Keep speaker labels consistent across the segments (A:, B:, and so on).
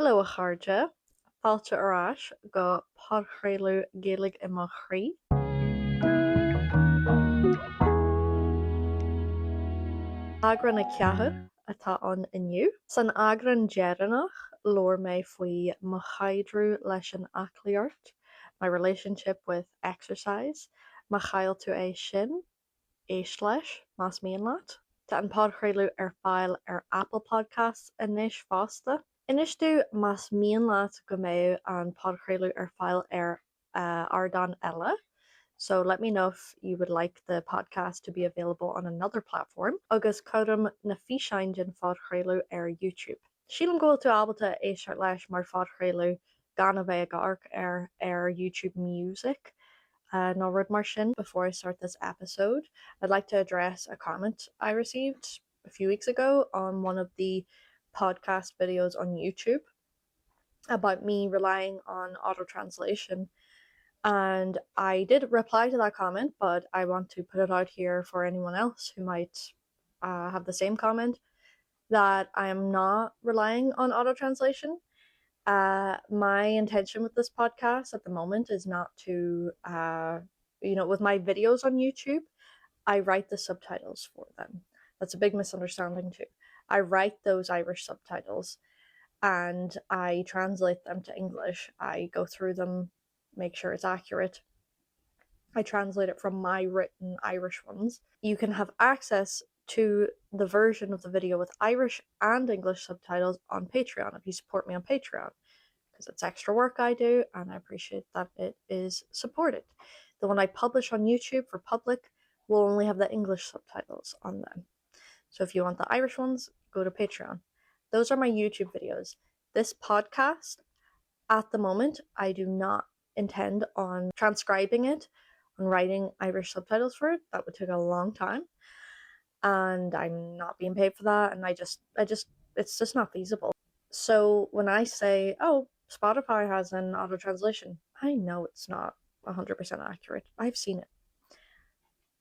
A: Hello a chairde, fáilte arás go podchraoladh Gaeilge i mo chroí. Agran na ceathair atá an inniu. San agran dearannach leor mé faoi mo chaidreamh leis an aclaíocht, my relationship with exercise, má chail tú é sin, éist leis, más míon leat. Tá an podchraoladh ar fáil ar Apple Podcasts inis fásta. Inistú más míon leat go mbeadh an podchraoladh ar fáil ar ardán eile. So let me know if you would like the podcast to be available on another platform. Agus codum na físeáin din podchraoladh ar YouTube. Sílam ggóil tú ábalta éisteart leis mar podchraoladh gan a bheith agarc ar YouTube Music. No rud mar sin. Before I start this episode, I'd like to address a comment I received a few weeks ago on one of the podcast videos on YouTube about me relying on auto translation. And I did reply to that comment, but I want to put it out here for anyone else who might have the same comment, that I am not relying on auto translation. My intention with this podcast at the moment is not to, with my videos on YouTube, I write the subtitles for them. That's a big misunderstanding too. I write those Irish subtitles and I translate them to English. I go through them, make sure it's accurate. I translate it from my written Irish ones. You can have access to the version of the video with Irish and English subtitles on Patreon if you support me on Patreon, because it's extra work I do and I appreciate that it is supported. The one I publish on YouTube for public will only have the English subtitles on them. So if you want the Irish ones, go to Patreon. Those are my YouTube videos. This podcast, at the moment, I do not intend on transcribing it, on writing Irish subtitles for it. That would take a long time. And I'm not being paid for that. And it's just not feasible. So when I say, oh, Spotify has an auto translation, I know it's not 100% accurate. I've seen it.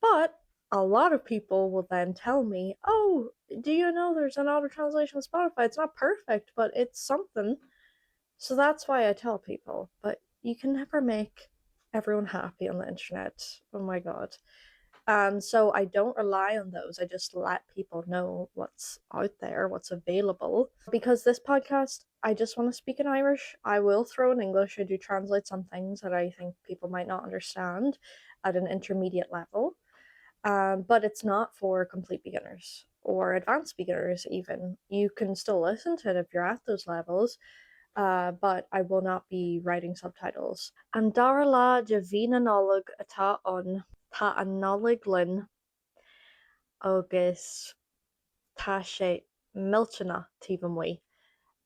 A: But a lot of people will then tell me, oh, do you know there's an auto translation on Spotify? It's not perfect, but it's something. So that's why I tell people. But you can never make everyone happy on the internet. Oh my God. So I don't rely on those. I just let people know what's out there, what's available. Because this podcast, I just want to speak in Irish. I will throw in English. I do translate some things that I think people might not understand at an intermediate level. But it's not for complete beginners or advanced beginners even. You can still listen to it if you're at those levels. But I will not be writing subtitles. An darla de bhíonanolog atá an tá an nolig linn agus tá sé miltena tíbhamuí.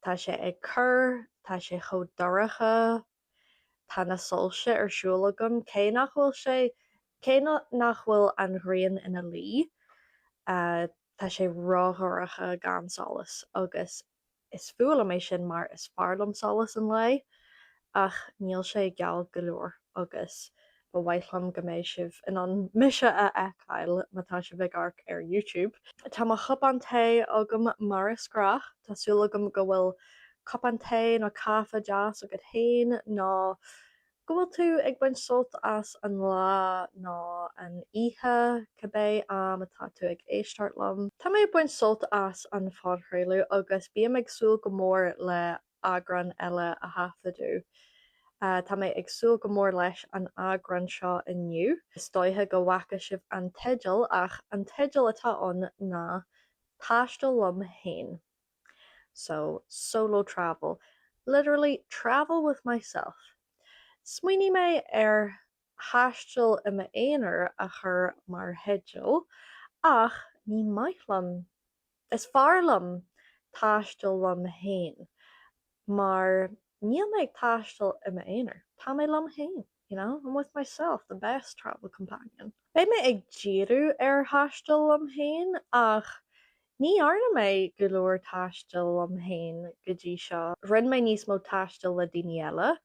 A: Tá sé ag cur, tá sé chodoracha, tá na solse ar siúlagam, cé nach bhfuil an ghrian ina lí, tá sé ráthracha gan solas agus is fuaile mé sin mar is fearlam solas an lei, ach níl sé geall go leor agus ba bhaithlam go méid sibh in an mise a eicáil mátá sibh ag arc ar YouTube. Tá má chupan té agam mar is scrach, tásúlagam go bhfuil cupan té nó caife deas agad hain nó go bhfuil tú ag baint sult as an lá nó an oíche cabbé atá tú ag éisteart lom. Tá mé baint sult as an podchraoladh agus bíam ag súil go mór le agran eile a hafaidú. Tá mé ag súil go mór leis an agran seo inniu. Is dóithe go bhaca sibh an teideal ach an teideal atá an ná taistil lom hain. So solo travel. Literally travel with myself. Smuoine mé ar thaistil i mo éonar a chur mar heideal ach ní maithlam. Is fearlam taistil lom hain. Mar níl mé ag taistil i mo éonar. Tá mé lom hain. I'm with myself, the best travel companion. Bé mé ag díriú ar thaistil lom hain ach ní arna mé go leor taistil lom hain go dtí seo. Rinn mé níos mó taistil le daoine eile,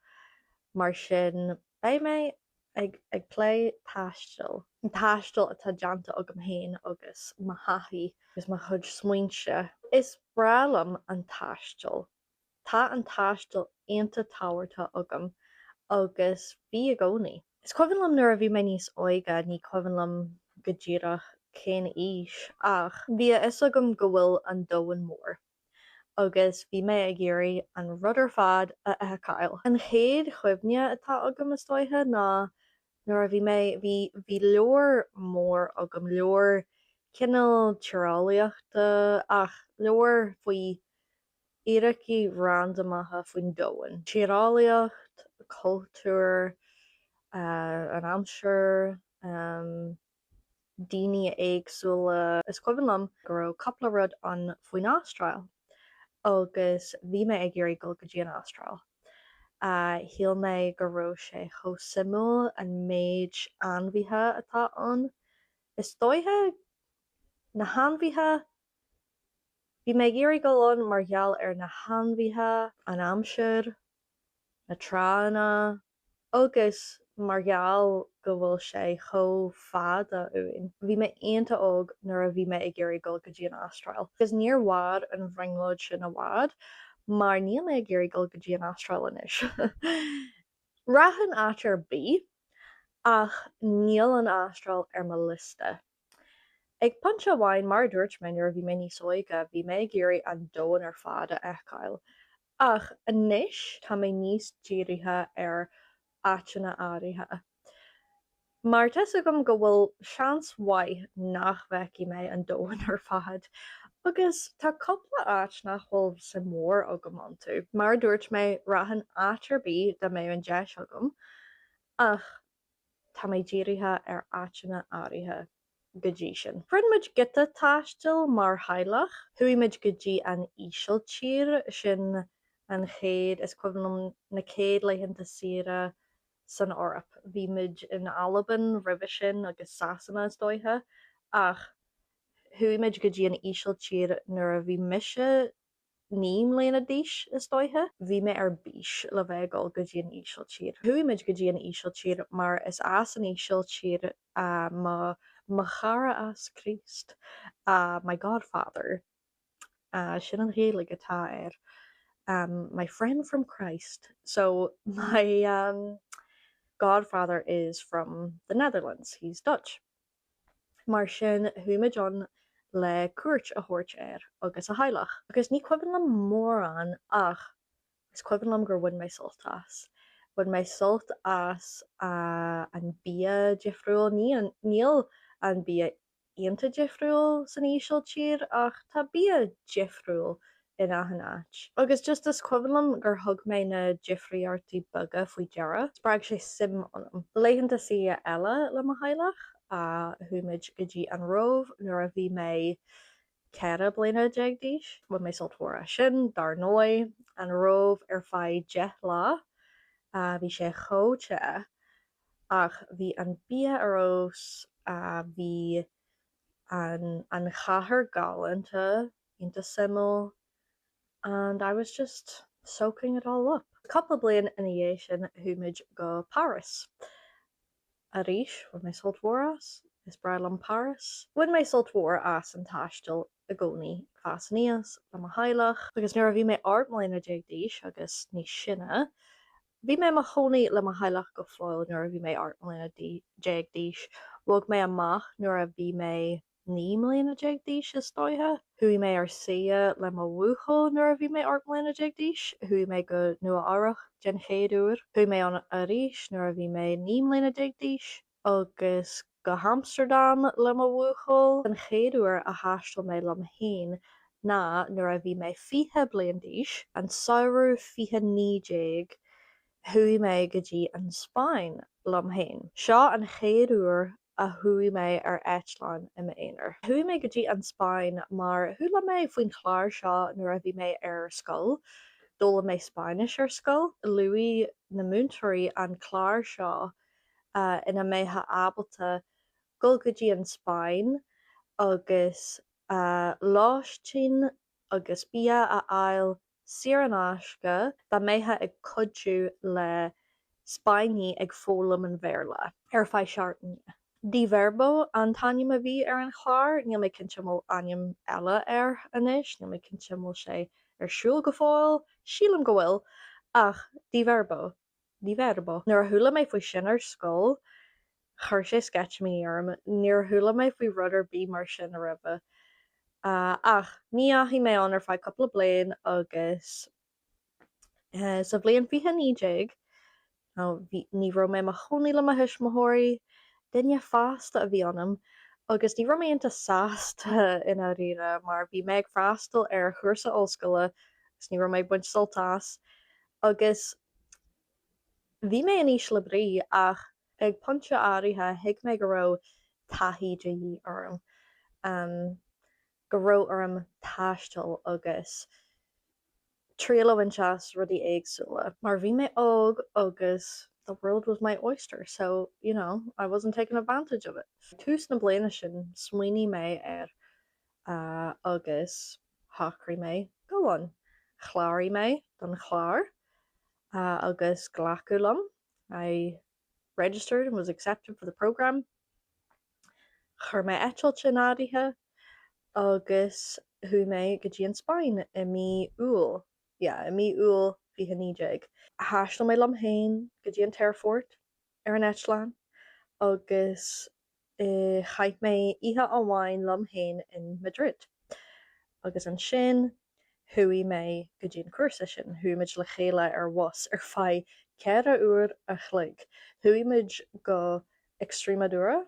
A: mar sin bé mé ag lé taistil. An taistil atá deanta agam hain agus ma hathaí agus ma chud smaoinse. Is bralam an taistil. Tá an taistil aonanta táhairtha agam agus bhí a gcónaí. Is cuireann liom nuair a bhí mé níos óige ní cuireann liom go ddíreach cén aois ach bhí is agam go bhfuil an domhan mór. Agus bhí mé ag géirí an rud ar fad a Tacaigh. An chéad chuimhne atá agam is dóithe ná nuair a bhí leabhar mór agam, leabhar cineál teorálaíochta ach leabhar faoi iarrachaí randamatha faoin domhain. Teorálaíocht, cultúr, an aimsir, daoine éagsúla. Is cuireann liom go raibh cupla rud an faoin astráil. Agus bhí mé ag géirí go dtí an astráil. Thíl mé go raibh sé chomh suimiúil an méid anmhaithe atá ann. Is dóithe na hainmhithe bhí mé ag géirí go ann mar gheall ar na hainmhithe, an aimsir, na trána, agus mar gheall go bhfuil sé chomh fada uainn. Bhí mé aonanta óg nuair a bhí mé ag géirí go dtí an astráil. Agus níor mhaid an bhringleoid sin a mhaid, mar níl mé ag géirí go dtí an astráil anois. Raithin átar bí ach níl an astráil ar mo liste. Ag pointse amháin mar dúirt mé nuair a bhí mé níos óige, bhí mé ag géirí an domhan ar fad a Tacaigh. Ach anois tá mé níos dírithe ar áiteanna áirithe. Mar tusa agam go bhfuil seans mhaith nach bhfeici mé an domhan ar fad. Agus tá cupla áit nach bhfuil sa mór agam antu. Mar dúirt mé raithin átar bí de mé an deis agam, ach tá mé dírithe ar áiteanna áirithe go dtí sin. Fuairmuid gite taistil mar Gaeilge, thuaimid go dtí an ísealtír sin an chéad is cuireann na céad leitheanta saoire san Eorp. Bhí muid in Alban roimhe sin agus Sasanna is dóithe ach thuaimid go dtí an ísealtír nuair a bhí mise níl mbliana d'aois is dóithe. Bhí mé ar bís le bheith go dtí an ísealtír. Thuaimid go dtí an ísealtír mar is as an ísealtír má chara as Christ, my godfather, sin an Gaeilge atá my friend from Christ. So my godfather is from the Netherlands. He's Dutch. Mar sin thuaimid an le cuairt a thabhairt agus a Gaeilge. Agus ní cuireann liom mór an ach is cuireann liom gur bhain mé sult as. Bhain mé sult as an bia difriúil níl an bia aonanta difriúil san ísealtír ach tá bia difriúil in aithin áit. Agus just is cuireann liom gur thug mé na difriortaí beaga faoi deara. Sprág sé sim anm. Leitheanta saoithe eile le mo Gaeilge thuaimid go dtí an romh nuair a bhí mé ceithre bliana déag d'aois. Bhain mé sult mhór sin dar nói an romh ar feadh 10 lá. Bhí sé chomh ach bhí an bia arós bhí an chathair galanta ionta simú and I was just soaking it all up. A couple bliain ina dhé sin thuaimid go Paris. Arís bhain mé sult mhór as is brail an Paris. Bhain mé sult mhór as an taistil a gcónaí fas níos le mo Gaeilge agus nuair a bhí mé ort mbliana déag d'aois agus níos sinne. Bhí mé mo chonaí le mo Gaeilge go fáil nuair a bhí mé ort mbliana déag d'aois. Bhog mé amach nuair a bhí mé ní mbliana déag d'aois is dóithe. Thuaigh mé ar saothas le mo bhuachaill nuair a bhí mé ort mbliana déag d'aois. Thuaigh mé go nua-áireach den chéad uair. Thuaigh mé an arís nuair a bhí mé ní mbliana déag d'aois. Agus go Amsterdam le mo bhuachaill. An chéad uair a thaistil mé lom féin ná nuair a bhí mé 20 bliain d'aois. An saothú 29 déag thuaigh mé go dtí an Spáinn lom féin. Seo an chéad uair a thuaigh mé ar Eitleán i m'aonar. Thuaigh mé go dtí an Spáinn mar thuaigh mé faoin chláir seo nuair a bhí mé ar scoil. Dóla mé Spáinis ar scoil. Luaigh na múntairí an chláir seo ina méthe ábalta go dtí an Spáinn agus láistín agus bia a fháil siar an aisce ba méthe ag cuidú le Spáinní ag fólam an bhéarla ar feadh seaartní. Dí bheirbó an taim a bhí ar an chláir, níl mé cinnte mó aim eile ar anois, níl mé cinnte mó sé ar siúl go fáil, sílam go bhfuil ach díbharbo. Nuair a thula mé faoi sin ar scóil, chuir sé sketch mí orm, níor thula mé faoi rud ar bí mar sin a ribh. Ach ní ahí mé an ar feadh couple bliain agus sa bblion fiche nídéig ní raibh mé mar chonaí le a thuismothirí dunne fásta a bhí anam agus ní raibh mé onanta sásta ina riire mar bhí méid freastal ar chuirsa ollscoile gus ní raibh méid buint soltás agus bhí mé aníos le brí ach ag pontse áirithe thuig mé go raibh taithí de dhí orm. Go raibh orm taistil agus tríalabhain seas rudí éagsúla. Mar bhí mé óg agus the world was my oyster, so, I wasn't taking advantage of it. Tús na bliana sin smuoine mé ar agus thachraí mé go an. Chláirí mé don chláir agus ghlaculam. I registered and was accepted for the program. Chur mé eitilt sin áirithe agus thu mé go dtí an Spáin i mí úil. I mí úil fiche nídéig. Háistal mé lom hain go dtí an Teirfort ar an Eitleán agus chaith mé ihe amháin lom hain in Madrid. Agus an sin thuí mé go dtí an cuasa sin, thuimiid le chéile ar was ar feadh ceithre uair a chloig. Thuimiid go Extremadura,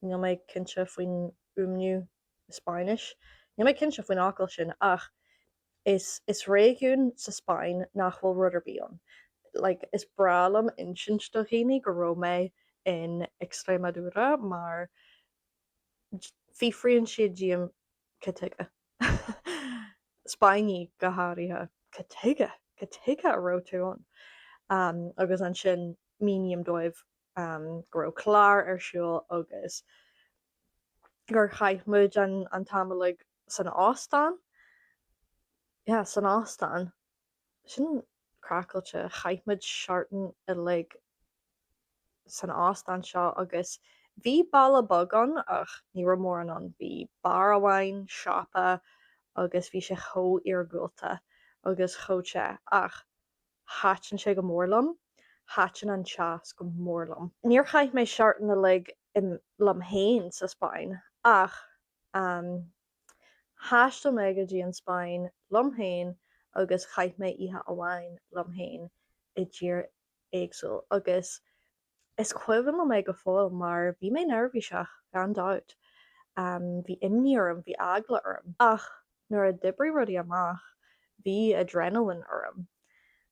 A: níl méid cinse faoin umniu Spáinis. Níl méid cinse faoin ácail sin ach is réigiún sa Spáin nach bhfuil rud ar Bíonn. Is bralam insin do chéine go raibh mé in Extremadura mar fhífrionn siad díam Tacaigh. Spáinní go háirithe Tacaigh a raibh tú an. Agus an sin míniam dóibh go raibh clár ar siúl agus gur chaith muid an tamalaigh san ástán. San ástán sin cracailte chaith muid seartan i san ástán seo agus bhí balla bagan ach ní raibh mór an bhí bar amháin, seapa agus bhí sé chó iargúlta agus chóte ach háitin sé go mórlam, háitin an teas go mórlam. Níor chaith mé seartan i lom hain sa Spáin ach háistal mé go dtí an Spáin lom hain agus chaith mé ihe amháin lom hain i dtír éagsúil agus is cuimhin le mé go fáil mar bhí mé nervhíseach gan dát. Bhí imní orm, bhí agla orm ach nuair a d'oibriú rudí amach bhí adrenaline orm.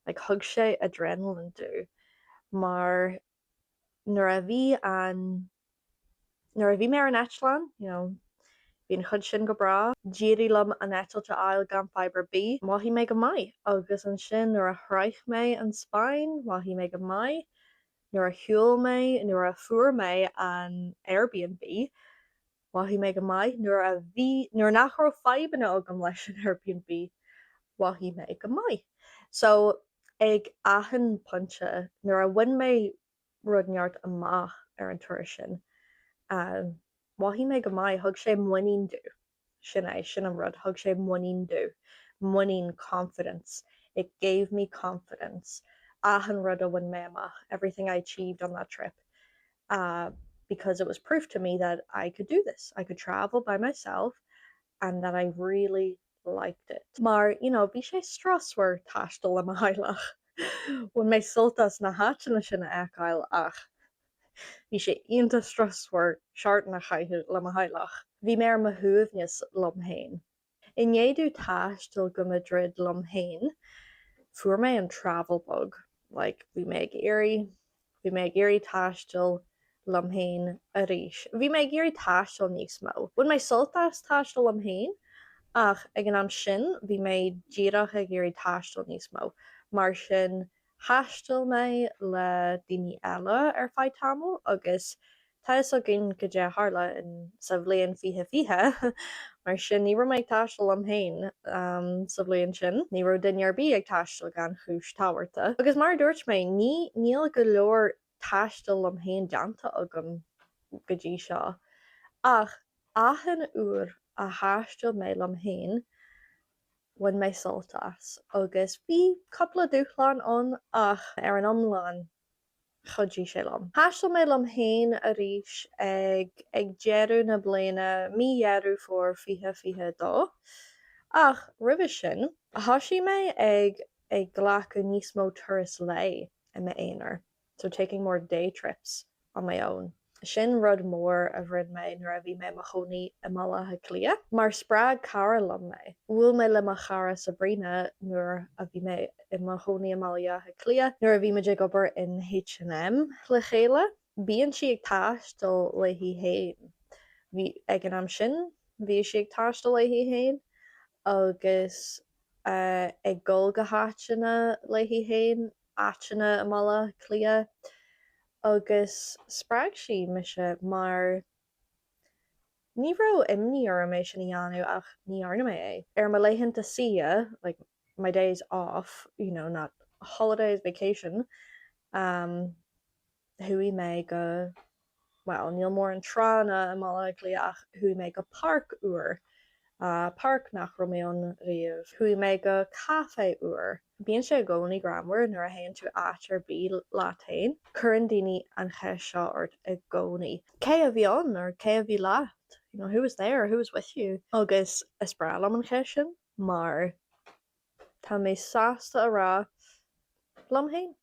A: Thug sé adrenaline dú mar nuair a bhí mé ar an Eitleán, bhíon chud sin go bra, dírí lom an eitilte ail gan fibre bí, maithí mé go maith agus an sin nuair a thraich mé an Spáin, maithí mé go maith, nuair a shiúil mé, nuair a fuair mé an Airbnb, maithí mé go maith, nuair nach raibh fadhbanna agam leis an Airbnb, maithí mé go maith. So ag aithin pontse nuair a bhain mé rud neart amach ar an tuair sin, maithí mé go maith thug sé muinín dú. Sin an rud, thug sé muinín dú. Muinín confidence. It gave me confidence. Aithin rud a bhain mé amach, everything I achieved on that trip. Because it was proof to me that I could do this. I could travel by myself and that I really liked it. Mar, bhí sé strasfuair taistil le Gaeilge. Bhain mé soltas na háitina sin eáil ach bhí sé ionanta strasfuair seartan na chaithe le Gaeilge. Bhí mé ar mo thuamhneas lom hain. I ndéadú taistil go Madrid lom hain, fuair mé an travel bug. Bhí mé ag éirí taistil lom hain a rís. Bhí mé ag éirí taistil níos mó. Bhain mé soltas taistil lom hain ach ag an am sin bhí mé díreach ag éirí taistil níos mó. Mar sin háistil mé le daoine eile ar feadh tamil agus tá is agin go dtí tharla sa bhliain fiche mar sin ní raibh mé ag taistil lom hain sa bhliain sin. Ní raibh duine ar bith ag taistil gan chúis táhairta. Agus mar dúirt mé níl go leor taistil lom hain deanta agam go dtí seo. Ach aithin uair a háistil mé lom hain, bhain mé soltas agus bhí coppla dúchláin an ach ar an iomlán chudí sé lom. Thástal mé lom hain a ríis ag dearú na bliana míhearú for fiche dó. Ach ribh sin, thosaí mé ag ghlacu níos mó turas lei i mé éonar, so taking more day trips on my own. Sin rud mór a bhrid mé nuair a bhí mé mo chonaí i mbailithe clia. Mar sprág cara lom mé. Bhfuil mé le mo chara sa bríne nuair a bhí mé i mo chonaí i mbailithe clia, nuair a bhí me ag obair in H&M le chéile. Bíonn si ag taistil leithí hain. Bhí ag an am sin, bhí si ag taistil leithí hain, agus ag gol go háiteanna leithí hain, áiteanna i mbaile clia, agus sprág si mise mar ní raibh imní orm é sin dheanú ach ní arna mé é. Ar mo leitheanta sia, like my days off, not holidays, vacation, thuí mé go, well, níl mór an tránna i mbaile clia ach thuí mé go park uair. Park nach Romeo riamh, thuí mé go caife uair. Bíonn sé gcónaí gramhar nuair a haonn tú áitear bí látain, churann daoine an cheist seo ort ag gcónaí. Cé a bhí ann or cé a bhí leat? Who was there? Who was with you? Agus is bralam an cheist sin, mar tá mé sásta a rá lom hain.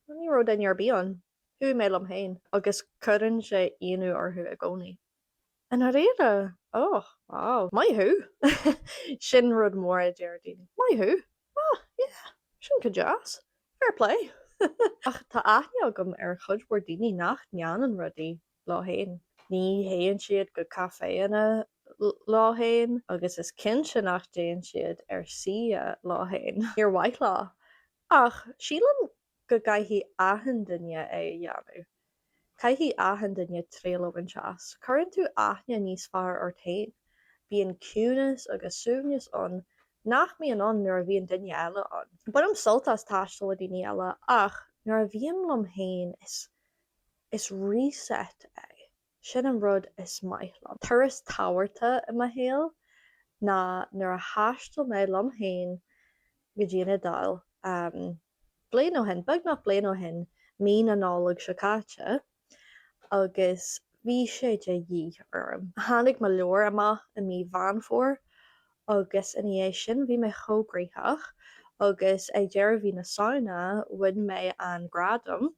A: Ní ro daine ar bíonn. Thuí mé lom hain, agus churann sé aonú orthu ag gcónaí. An a réire, wow, mai who? Sin rud mór a deir daoine. Mai who? Yeah, sin go jazz. Fair play. Ach tá aithne agam ar chud bhór daoine nach neanan rudaí lá hain. Ní haonn siad go caféanna lá hain, agus is cinse nach déann siad ar sia lá hain. Níor mhaith lá. Ach sílam go gcaithfí aithin duine é dheanú. Caiithí aithin duine tríal an teas, churann tú aithne níos fearr or tain. Bíonn ciúnas agus suúnas an nach mííon an nuair a bhíon duine eile an. Bunim soltas taistil a daoine eile ach nuair a bhíon lom hain is reset é. Sin an rud is maith lom. Turas táhairta i mo héal ná nuair a thaistil mé lom hain go dtí dáil. Bliain ó hin, bag nach bliain ó hin, mí na nálaigh se caite, agus bhí sé de dhí orm. Tháinig mo leor amach i mí bhain fór, agus in é sin bhí mé chógraíthach, agus ag deir bhí na saona bhain mé an gradam,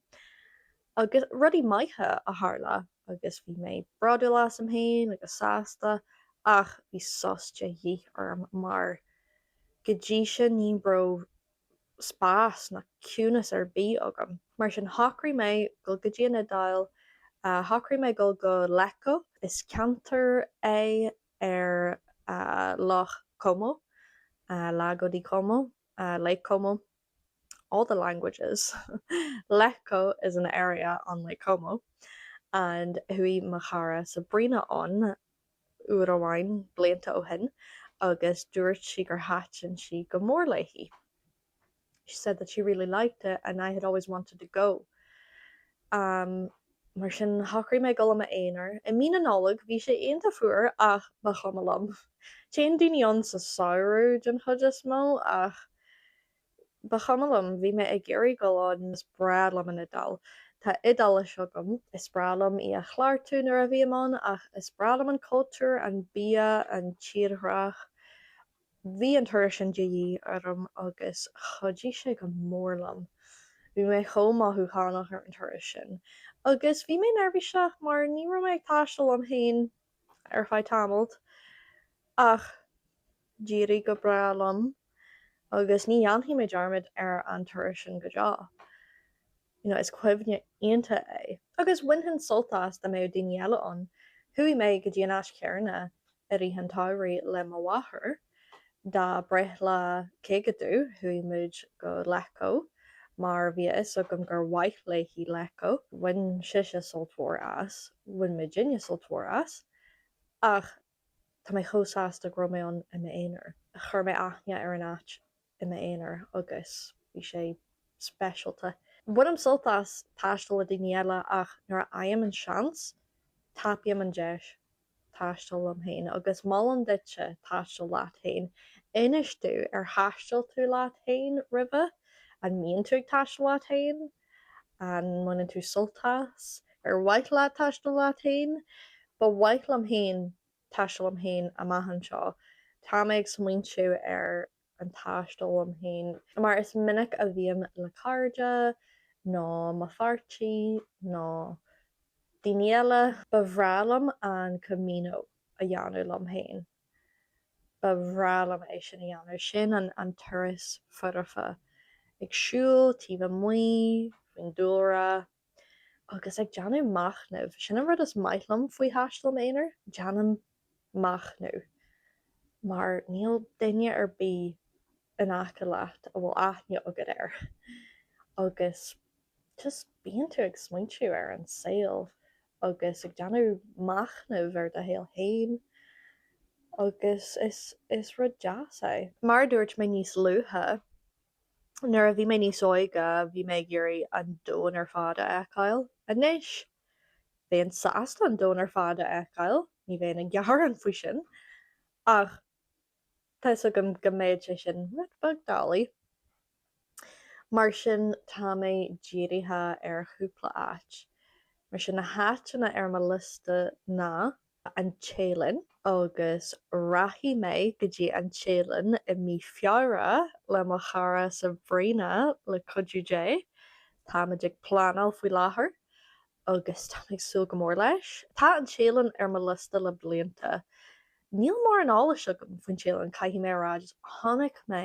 A: agus rudí maithe a tharla, agus bhí mé bradú las am hain agus sásta, ach bhí sos de dhí orm mar go dtí sin ní bro spás na ciúnas ar bí agam. Mar sin thachraí mé go dtí na dáil, thachraí mé go leco, is ceantar é ar Loch Como, Lago di Como, Lake Como, all the languages. Leco is an area on Lake Como, and hui machara Sabrina on uairháin blianta ó hin, agus dúirt si gur háiteann si go mór leithí. She said that she really liked it and I had always wanted to go. Mar sin thachraí mé go am éonar. I mí an nálaigh bhí sé aonanta fuair ach ba chamalam. Téan daoine an sa saoú den chud is mó ach ba chamalam bhí mé ag géirí go láin is bralam in idal. Tá idal is agam, is bralam í a chláirtú nuair a bhí amán ach is bralam an cultúr an bia an tíorthraach. Bhí an tuair sin de orm agus chodí sé go mórlam. Bhí mé chomá chánach ar an tuair sin. Agus bhí mé nervhíseach mar ní raibh mé ag taistil am hain ar feadh tamailt, ach dírí go bralam, agus ní antaí mé dearmid ar an tuair sin go deá. Is cuimhne aonanta é. Agus bhain soltas de mé daoine eile an, thuí mé go dtí an as cearna a rith an táirí le mo wathair, dá breth le cégadú thuí muid go leco, mar bhí is agam gur waith leithí leco, bhain siise soltóir as, bhain muid dinne soltóir as, ach tá mé chósáasta go mé an i mé éonar. Chur mé aithne ar an áit i mé éonar agus bhí sé specialta. Bunim soltas taistil a daoine eile ach nuair aim an seans, tapiam an deis taistil am hain, agus málam duite taistil leat hain. Inistú ar thaistil tú leat hain ribh an míonn tú ag taisteal leat hain an muineann tú soltas ar bhaith leat taisteal leat hain, ba bhaith am hain taisteal am hain a maihan seo. Tá mé ag smaointiú ar an taisteal am hain. Mar is minic a bhíonn le cairde nó má fartaí nó daoine eile ba bhrealam an camino a dheanú am hain. Ba bhrealam é sin a dheanú sin an turas forafa ag siúl taobh muoi faoin dúra agus ag deanú machnamh sin an rud is maithlam faoi thaistil éonar deanam machnú mar níl duine ar bí in aice leat a bhfuil aithne agad air agus just bíonn tú ag smaointiú ar an saoil agus ag deanú machnamh ar de héal hain agus is rud deas é. Mar dúirt mé níos luúthe nuair a bhí mé níos óige bhí mé gurí an dón ar fada eáil anis bhíon sast an dón ar fada eáil ní bhéon an gghear an faoi sin ach tá so go méid sé sin rud bag dálaí mar sin tá mé díirithe ar chúpla áit mar sin na háiteanna ar mo liste ná an chéalann agus raithí mé go dtí an chéalann i mí feara le mo chara sa bhríne le cuidiú tá muid ag planal faoi láthair agus tá ag sú go mór leis. Tá an chéalann ar mo liste le blianta. Níl mór an ála sugam faoin chéalann caiithí mé rá just tháinig mé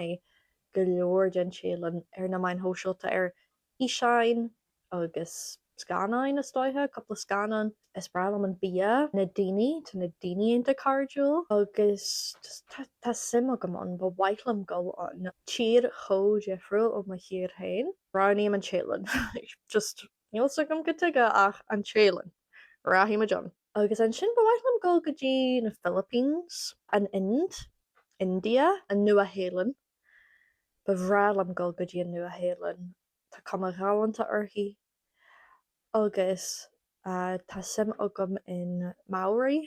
A: go leor den chéalann ar na main hóisiilta ar íseáin agus scanáin is dóithe coppla scanan is bralam an bia na daoine tá na daoine de cardúil agus tá sim agam ba bhaithlam go an tír cho Jeffriúil ó ma hir hain ráníam an chéalann just níl sugam go tuige ach an chéalann rahí ma John agus an sin ba bhaithlam go go dtí na Philippines an India an Nua-Shéalainn ba bhrealam go go dtí an Nua-Shéalainn tá cum a ghallanta orthaí agus tá sim agam in Maori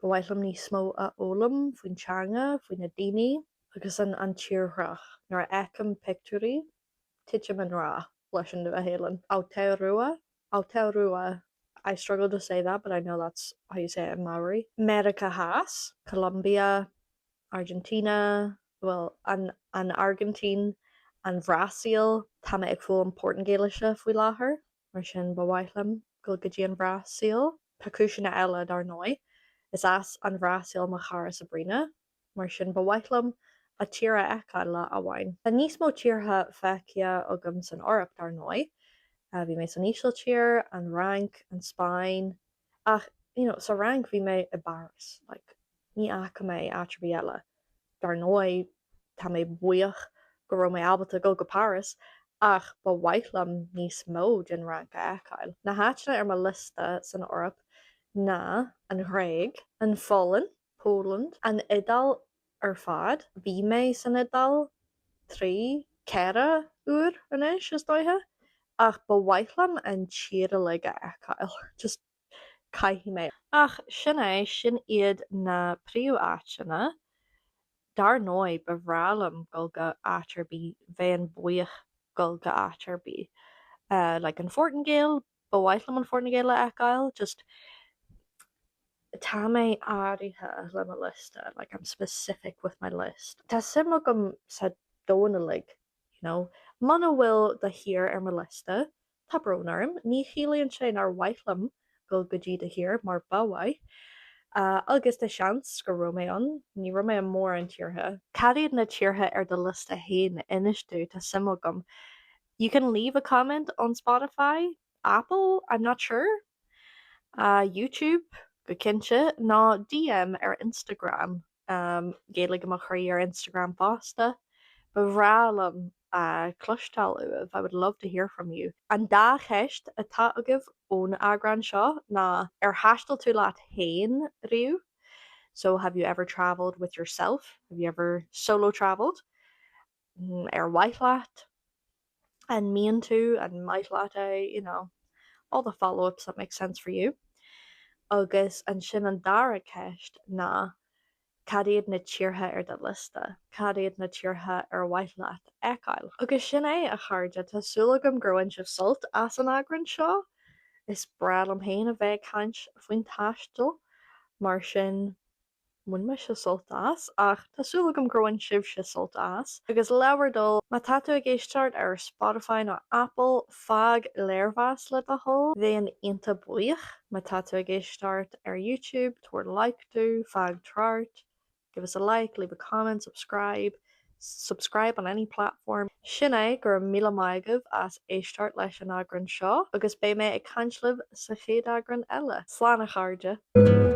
A: ba bhaithlam níos mó a ólam faoin teanga faoin na daoine agus an tíorthreach nuair eicem pictiúí tiitim an rá leis an Nua-Shéalainn Aotearoa I struggle to say that but I know that's how you say it in Maori. America Haas, Colombia, Argentina, well an Argentine an Bhrasaíl tá mé ag fuil an Gaeilge faoi láthair mar sin ba bhaithlam go go dtí an Bhrasaíl tá cúiseanna eile dar nói is as an Bhrasaíl mo chara sa bhríne mar sin ba bhaithlam a tíre eáil le a bhain. Tá níos mó tíortha feicia agam san Eorp dar nói bhí mé san ísiltír an rank an Spáin ach sa rank bhí mé i baras ní acha mé atribí eile dar nói tá mé buíoch go raibh mé abalta go Paris ach ba bhaithlam níos mó den rank eáil. Na háiteanna ar mo liste san Eorp ná an Ghréig, an Fholland, Poland, an Idal ar fad, bhí mé san Idal trí ceithre uair inis is dóithe ach ba bhaithlam an tíre leige eáil just caiithí mé. Ach sin é sin iad na príomh áiteanna dar nói ba bhrealam go go áitrirbí bheith buíoch go go áitrirbí. Like an Fortingale, ba bhaithlam an Fortingale eáil just tá mé áirithe le mo liste like I'm specific with my list. Tá sim agam sa dónalig mana bhfuil de hir ar mo liste tá brónarm ní chiallaíonn sin ar bhaithlam go go dtí de hir mar báhaid agus de seans go raibh mé an ní raibh mé an mór an tíortha. Cad iad na tíortha ar de liste hain inistú tá sim agam. You can leave a comment on Spotify, Apple, I'm not sure, YouTube, go cinse, ná DM ar Instagram, Gaeilge mo chroí ar Instagram posta, ba bhrealam clustal uamh, I would love to hear from you. An dá cheist atá agah ón agran seo ná ar thaistil tú leat hain riú. So have you ever traveled with yourself? Have you ever solo traveled? Ar bhaith leat? And me and two and my latte, all the follow-ups that make sense for you. Agus an sin an dara ceist ná cad iad na tíortha ar do lista, cad iad na tíortha ar bhaith leat eáil. Agus sin é a chairde tásúla gom gurhain sibh sult as an agran seo, is brad am héin a bheith caint faoin taistil mar sin muin me se sult as ach tásúla gom gurhain sibh se sult as. Agus leabhar dul má táú a géisteart ar Spotify nó Apple fag léirmheas le a thó bhéon onanta buíoch má táú a géisteart ar YouTube tuair like tú fag tráart. Give us a like, leave a comment, subscribe on any platform. Sin é gur míle maigah as éisteart leis an agran seo agus bé mé ag caintlibh sa chéad agran eile. Slán a chairde.